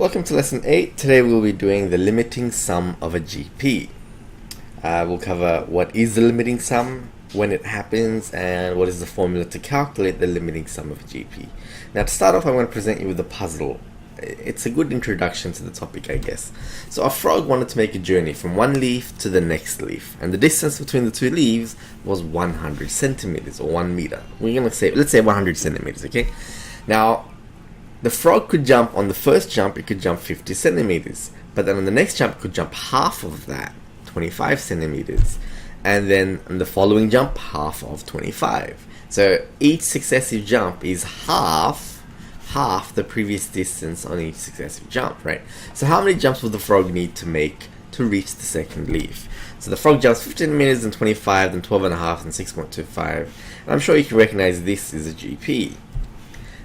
Welcome to lesson 8. Today we'll be doing the limiting sum of a GP. We'll cover what is the limiting sum, when it happens, and what is the formula to calculate the limiting sum of a GP. Now to start off, I'm going to present you with a puzzle. It's a good introduction to the topic, I guess. So a frog wanted to make a journey from one leaf to the next leaf, and the distance between the two leaves was 100 centimeters or 1 meter. We're going to say, let's say 100 centimeters, okay? Now, the frog could jump on the first jump, it could jump 50 centimeters. But then on the next jump, it could jump half of that, 25 centimeters. And then on the following jump, half of 25. So each successive jump is half the previous distance on each successive jump, right? So how many jumps will the frog need to make to reach the second leaf? So the frog jumps 15 meters, and 25, then 12 and a half, and 6.25. And I'm sure you can recognize this is a GP.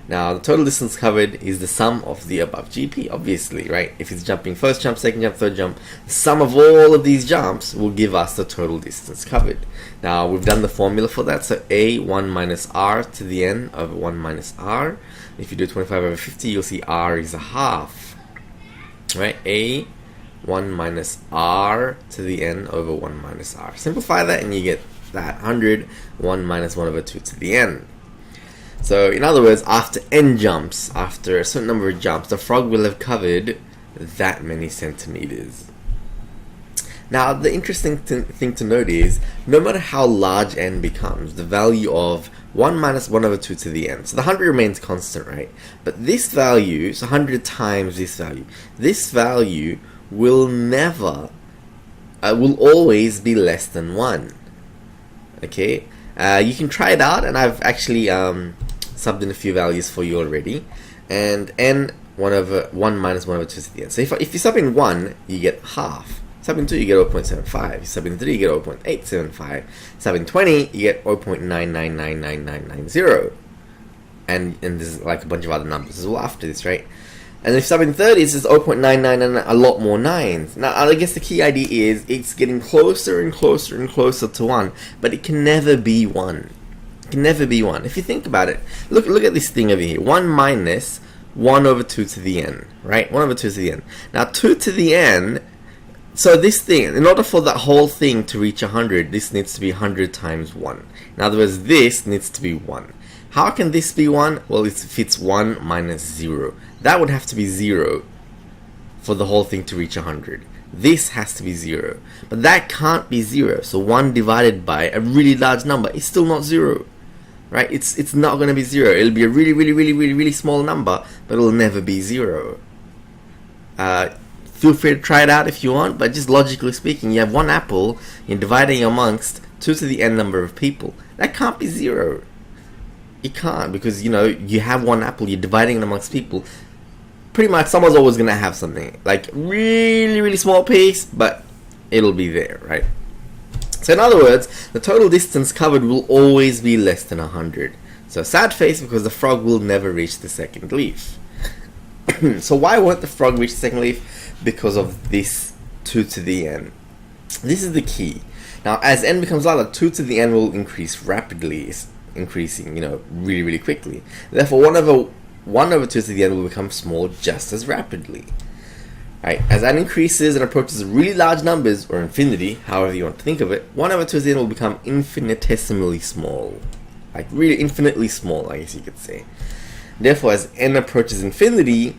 Now, the total distance covered is the sum of the above GP, obviously, right? If it's jumping first jump, second jump, third jump, the sum of all of these jumps will give us the total distance covered. Now, we've done the formula for that, so a 1 minus r to the n over 1 minus r. If you do 25 over 50, you'll see r is a half, right? a 1 minus r to the n over 1 minus r. Simplify that and you get that 100, 1 minus 1 over 2 to the n. So, in other words, after n jumps, after a certain number of jumps, the frog will have covered that many centimeters. Now, the interesting thing to note is, no matter how large n becomes, the value of 1 minus 1 over 2 to the n, so the 100 remains constant, right? But this value, so 100 times this value will never, will always be less than 1. Okay? You can try it out, and I've actually subbed in a few values for you already. And n 1 minus 1 over 2 to the n. So if you sub in 1, you get half. Sub in 2, you get 0.75. Sub in 3, you get 0.875. Sub in 20, you get 0.9999990. And there's like a bunch of other numbers as well after this, right? And if sub in 30, it's just 0.999, a lot more nines. Now, I guess the key idea is it's getting closer and closer and closer to 1, but it can never be 1. It can never be 1. If you think about it, look at this thing over here. 1 minus 1 over 2 to the n, right? 1 over 2 to the n. Now, 2 to the n, so this thing, in order for that whole thing to reach 100, this needs to be 100 times 1. In other words, this needs to be 1. How can this be 1? Well, if it's 1 minus 0. That would have to be 0 for the whole thing to reach 100. This has to be 0. But that can't be 0. So 1 divided by a really large number is still not 0. Right? It's not going to be 0. It'll be a really small number, but it'll never be 0. Feel free to try it out if you want, but just logically speaking, you have one apple, you're dividing amongst 2 to the n number of people. That can't be 0. You can't, because you have one apple, you're dividing it amongst people. Pretty much someone's always going to have something like really small piece, but it'll be there, right? So in other words, the total distance covered will always be less than 100. So sad face, because the frog will never reach the second leaf. So why won't the frog reach the second leaf? Because of this 2 to the n. This is the key. Now as n becomes larger, 2 to the n will increase rapidly. It's increasing, really quickly. Therefore 1 over 2 to the n will become small just as rapidly. Right? As n increases and approaches really large numbers, or infinity, however you want to think of it, 1 over 2 to the n will become infinitesimally small. Like really infinitely small, I guess you could say. Therefore, as n approaches infinity,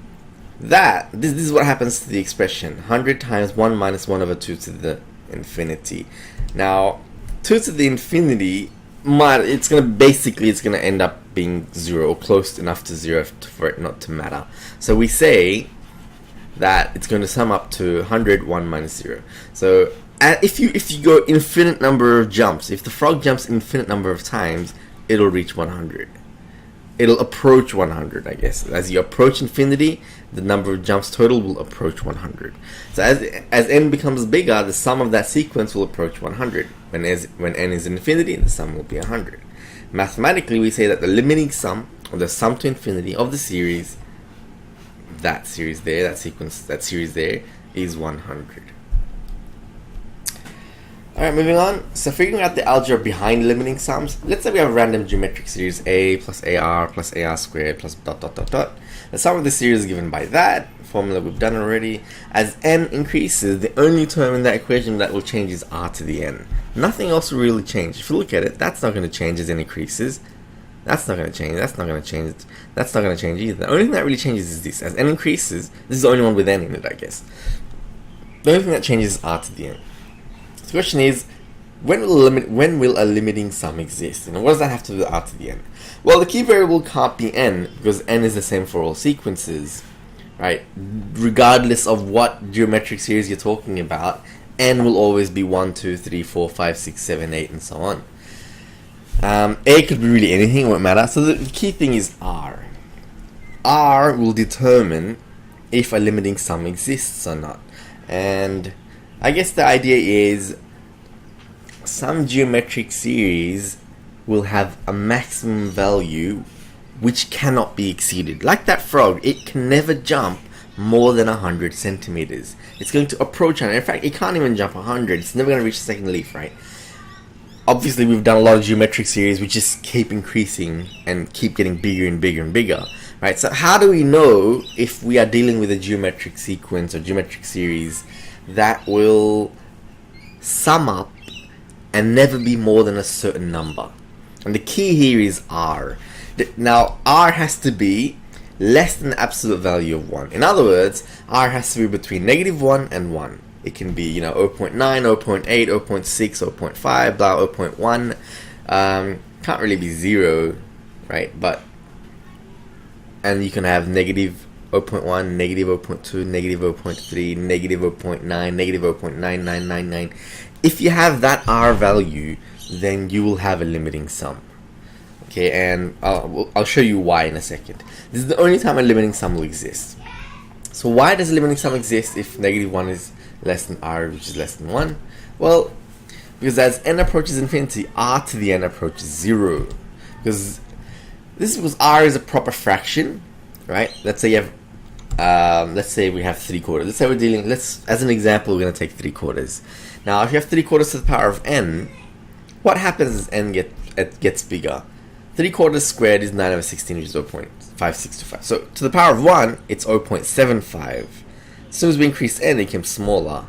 this is what happens to the expression 100 times 1 minus 1 over 2 to the infinity. Now, 2 to the infinity, it's gonna end up being 0, or close enough to 0 for it not to matter. So we say that it's going to sum up to 100 1 minus 0. So if you go infinite number of jumps, if the frog jumps infinite number of times, it'll reach 100. It'll approach 100, I guess. As you approach infinity, the number of jumps total will approach 100. So as n becomes bigger, the sum of that sequence will approach 100. When n is infinity, the sum will be 100. Mathematically, we say that the limiting sum, or the sum to infinity of the series, that series there, that series there, is 100. Alright, moving on. So figuring out the algebra behind limiting sums, let's say we have a random geometric series a plus ar squared plus dot. The sum of the series is given by that. formula we've done already. As n increases, the only term in that equation that will change is r to the n. Nothing else will really change. If you look at it, that's not going to change as n increases. That's not going to change. That's not going to change. That's not going to change either. The only thing that really changes is this. As n increases, this is the only one with n in it, I guess. The only thing that changes is r to the n. So the question is, when will a limiting sum exist? And what does that have to do with r to the n? Well, the key variable can't be n, because n is the same for all sequences, right? Regardless of what geometric series you're talking about, n will always be 1, 2, 3, 4, 5, 6, 7, 8, and so on. A could be really anything, it won't matter. So the key thing is r. R will determine if a limiting sum exists or not. And I guess the idea is some geometric series will have a maximum value which cannot be exceeded. Like that frog, it can never jump more than 100 centimeters. It's going to approach 100. In fact, it can't even jump 100. It's never going to reach the second leaf, right? Obviously, we've done a lot of geometric series which just keep increasing and keep getting bigger and bigger and bigger, right? So how do we know if we are dealing with a geometric sequence or geometric series that will sum up and never be more than a certain number? And the key here is r. Now, r has to be less than the absolute value of 1. In other words, r has to be between -1 and 1. It can be, 0.9, 0.8, 0.6, 0.5, blah, 0.1. Can't really be 0, right? And you can have negative 0.1, negative 0.2, negative 0.3, negative 0.9, negative 0.9999. If you have that r value, then you will have a limiting sum. Okay, and I'll show you why in a second. This is the only time a limiting sum will exist. So why does a limiting sum exist if -1 is less than r, which is less than 1? Well, because as n approaches infinity, r to the n approaches 0. Because r is a proper fraction, right? Let's say you have, let's say we have 3/4. Let's say as an example, we're going to take 3/4. Now, if you have 3/4 to the power of n, what happens as n gets bigger? 3/4 squared is 9 over 16, which is 0.5625. So to the power of 1, it's 0.75. As soon as we increase n, it becomes smaller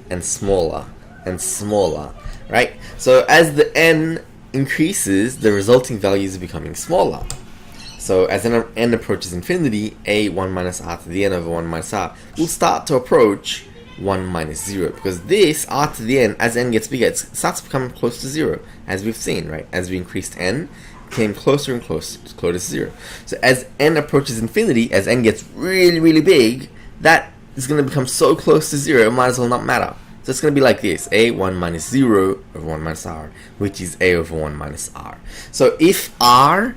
and smaller and smaller, right? So as the n increases, the resulting values are becoming smaller. So as n approaches infinity, a 1 minus r to the n over 1 minus r will start to approach 1 minus 0, because this r to the n, as n gets bigger, it starts to become close to 0, as we've seen, right? As we increased n, it came closer and closer to 0. So as n approaches infinity, as n gets really, really big, that is going to become so close to 0, it might as well not matter. So it's going to be like this, a 1 minus 0 over 1 minus r, which is a over 1 minus r. So if r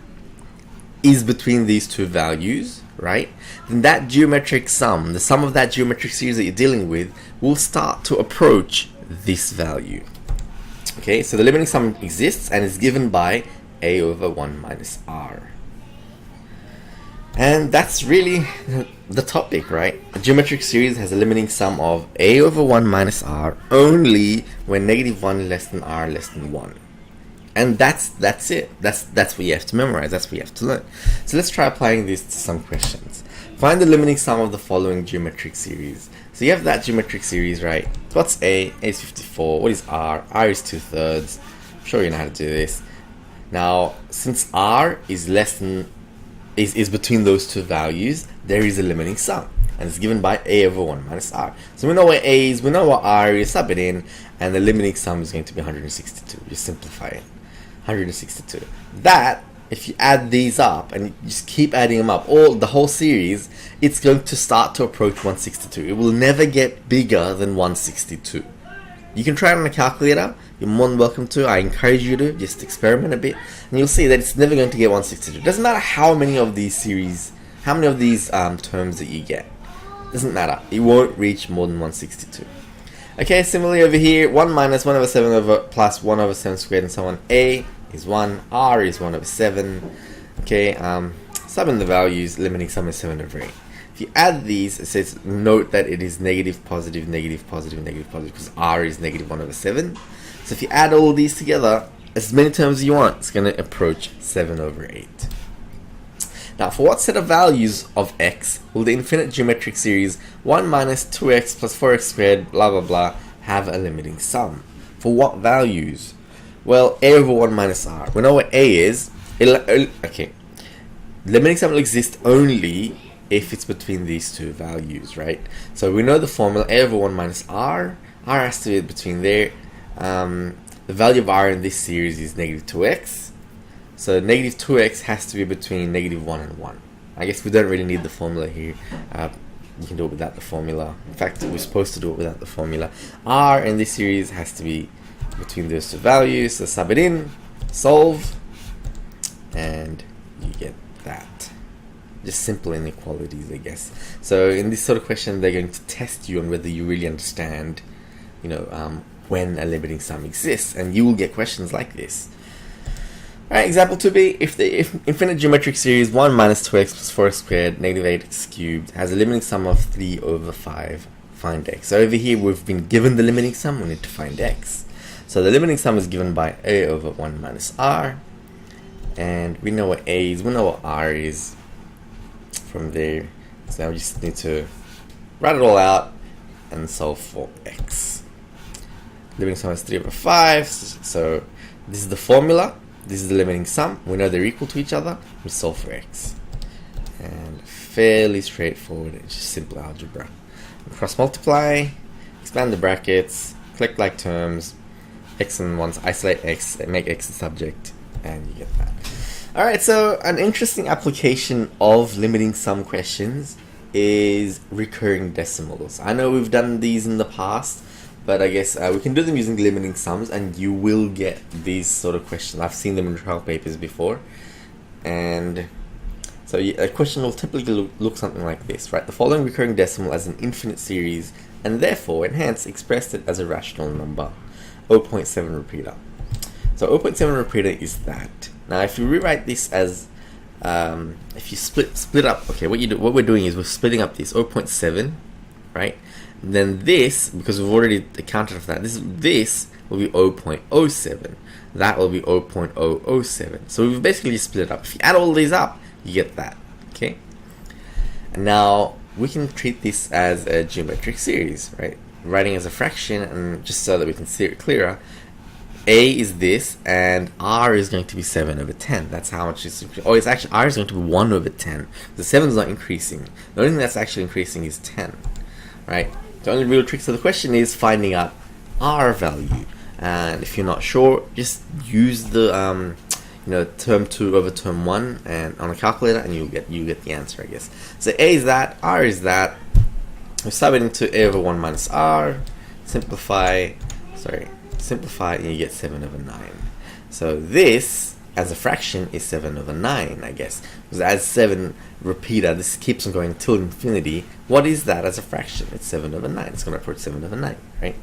is between these two values, right, then that geometric sum, the sum of that geometric series that you're dealing with, will start to approach this value. Okay, so the limiting sum exists and is given by a over 1 minus r. And that's really the topic, right? A geometric series has a limiting sum of a over 1 minus r only when -1 less than r less than 1. And that's it. That's what you have to memorize. That's what you have to learn. So let's try applying this to some questions. Find the limiting sum of the following geometric series. So you have that geometric series, right? So what's a? A is 54. What is r? R is 2/3. I'm sure you know how to do this. Now, since r is less than is between those two values, there is a limiting sum, and it's given by a over 1 minus r. So we know what a is, we know what r is, sub it in, and the limiting sum is going to be 162. Just simplify it. 162. That, if you add these up and you just keep adding them up, the whole series, it's going to start to approach 162. It will never get bigger than 162. You can try it on a calculator. You're more than welcome to. I encourage you to just experiment a bit, and you'll see that it's never going to get 162. It doesn't matter how many of these series, how many of these terms that you get. It doesn't matter. It won't reach more than 162. Okay, similarly over here, 1 minus 1 over 7 over plus 1 over 7 squared and so on. A is 1, r is 1 over 7. Okay, sum in the values, limiting sum is 7 over 8. If you add these, it says note that it is negative, positive, negative, positive, negative, positive, because r is negative 1 over 7. So if you add all of these together, as many terms as you want, it's going to approach 7 over 8. Now, for what set of values of x will the infinite geometric series 1 minus 2x plus 4x squared blah blah blah have a limiting sum? For what values? Well, a over 1 minus r. We know what a is. Okay. Limiting sum will exist only if it's between these two values, right? So we know the formula, a over 1 minus r. R has to be between there. The value of r in this series is negative 2x. So negative 2x has to be between negative 1 and 1. I guess we don't really need the formula here. You can do it without the formula. In fact, we're supposed to do it without the formula. R in this series has to be between those two values. So sub it in, solve, and you get that. Just simple inequalities, I guess. So in this sort of question, they're going to test you on whether you really understand, when a limiting sum exists, and you will get questions like this. Alright, example 2b, if the infinite geometric series 1 minus 2x plus 4x squared negative 8x cubed has a limiting sum of 3 over 5, find x. So over here we've been given the limiting sum, we need to find x. So the limiting sum is given by a over 1 minus r, and we know what a is, we know what r is from there. So now we just need to write it all out and solve for x. Limiting sum is 3 over 5, so this is the formula. This is the limiting sum. We know they're equal to each other. We solve for x. And fairly straightforward. It's just simple algebra. Cross multiply, expand the brackets, collect like terms, x and 1s, isolate x, and make x the subject, and you get that. Alright, so an interesting application of limiting sum questions is recurring decimals. I know we've done these in the past, but I guess we can do them using limiting sums, and you will get these sort of questions. I've seen them in trial papers before. And so a question will typically look something like this, right? The following recurring decimal as an infinite series, and therefore, and hence, expressed it as a rational number. 0.7 repeater. So 0.7 repeater is that. Now, if you rewrite this as, if you split up, okay, what we're doing is we're splitting up this 0.7, right? Then this, because we've already accounted for that, this will be 0.07. That will be 0.007. So we've basically split it up. If you add all these up, you get that. Okay. And now we can treat this as a geometric series, right? Writing as a fraction, and just so that we can see it clearer, a is this, and r is going to be 7 over 10. That's how much it's increasing. Oh, it's actually r is going to be 1 over 10. The 7 is not increasing. The only thing that's actually increasing is 10, right? The only real trick to the question is finding out r value, and if you're not sure, just use the term 2 over term 1 and on a calculator, and you get the answer, I guess. So a is that, r is that. We sub it into a over 1 minus r. Simplify, and you get 7 over 9. So this, as a fraction, is 7 over 9, I guess. Because as 7 repeater, this keeps on going till infinity. What is that as a fraction? It's 7 over 9. It's going to approach 7 over 9, right?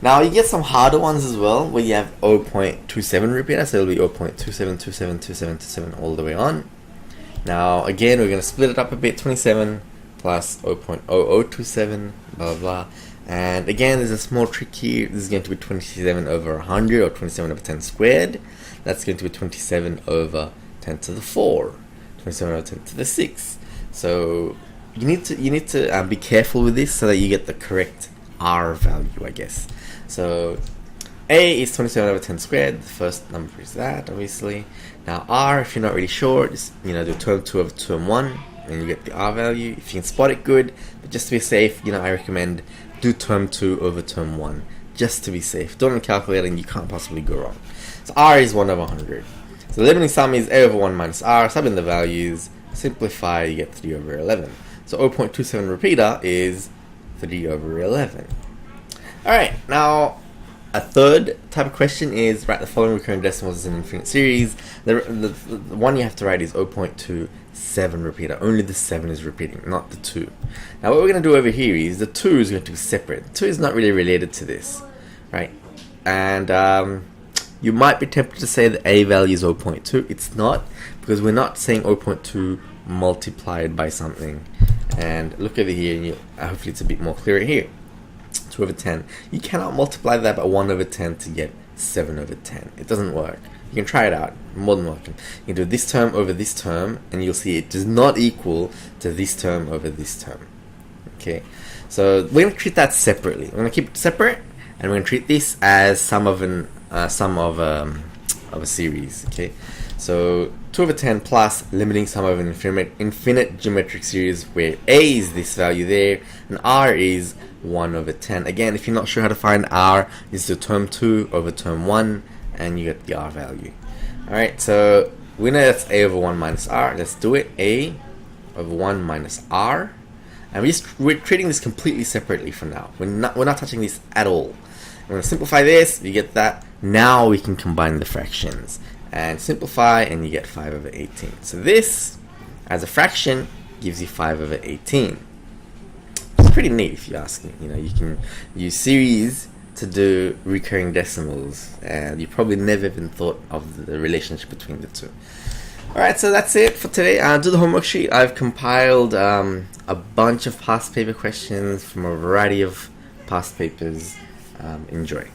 Now, you get some harder ones as well, where you have 0.27 repeater. So it'll be 0.27272727 all the way on. Now, again, we're going to split it up a bit. 27 plus 0.0027, blah, blah, blah. And again, there's a small trick here. This is going to be 27 over 100, or 27 over 10 squared. That's going to be 27 over 10 to the 4, 27 over 10 to the 6. So you need to be careful with this so that you get the correct r value, I guess. So a is 27 over 10 squared. The first number is that, obviously. Now r, if you're not really sure, just do term 2 over term 1, and you get the r value. If you can spot it, good. But just to be safe, I recommend do term 2 over term 1, just to be safe. Do it on a calculator and you can't possibly go wrong. So r is 1 over 100. So the limiting sum is a over 1 minus r. Sub in the values, simplify, you get 3 over 11. So 0.27 repeater is 3 over 11. Alright, now a third type of question is, write the following recurring decimals as an infinite series. The one you have to write is 0.27 repeater. Only the 7 is repeating, not the 2. Now what we're going to do over here is the 2 is going to be separate. The 2 is not really related to this, right? And you might be tempted to say that a value is 0.2. It's not, because we're not saying 0.2 multiplied by something. And look over here, and hopefully it's a bit more clear here. 2 over 10. You cannot multiply that by 1 over 10 to get 7 over 10. It doesn't work. You can try it out. More than welcome. You can do this term over this term, and you'll see it does not equal to this term over this term. Okay, so we're going to treat that separately. We're going to keep it separate, and we're going to treat this as sum of a series. Okay, so 2 over 10 plus limiting sum of an infinite geometric series where a is this value there, and r is 1 over 10. Again, if you're not sure how to find r, this is term 2 over term 1, and you get the r value. Alright, so we know that's a over 1 minus r. Let's do it. A over 1 minus r. And we're treating this completely separately for now. We're not touching this at all. I'm going to simplify this. You get that. Now we can combine the fractions and simplify, and you get 5 over 18. So this, as a fraction, gives you 5 over 18. It's pretty neat if you ask me. You know, you can use series to do recurring decimals, and you probably never even thought of the relationship between the two. Alright, so that's it for today. Do the homework sheet. I've compiled a bunch of past paper questions from a variety of past papers. Enjoy.